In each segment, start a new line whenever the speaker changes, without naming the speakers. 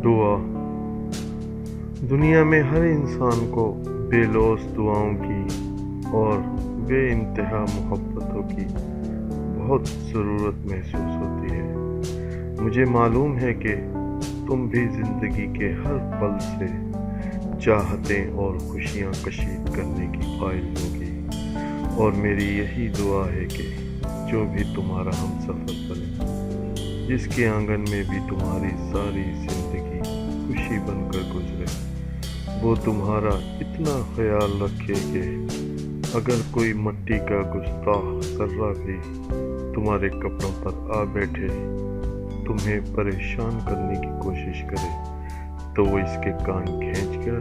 दुआ। दुनिया में हर इंसान को बेलौस दुआओं की और बेइंतहा मोहब्बतों की बहुत ज़रूरत महसूस होती है। मुझे मालूम है कि तुम भी ज़िंदगी के हर पल से चाहतें और खुशियाँ कशीद करने की कायल होगी, और मेरी यही दुआ है कि जो भी तुम्हारा हमसफ़र बने, जिसके आंगन में भी तुम्हारी सारी ज़िंदगी खुशी बनकर गुजरे, वो तुम्हारा इतना ख्याल रखे कि अगर कोई मट्टी का गुस्ताख ज़र्रा भी तुम्हारे कपड़ों पर आ बैठे, तुम्हें परेशान करने की कोशिश करे, तो वो इसके कान खींचकर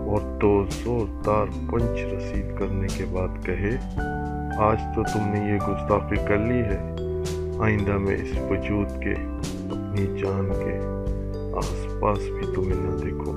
और तो ज़ोरदार पंच रसीद करने के बाद कहे, आज तो तुमने ये गुस्ताखी कर ली है, आइंदा में इस वजूद के अपनी जान के आसपास भी तुम्हें न देखो।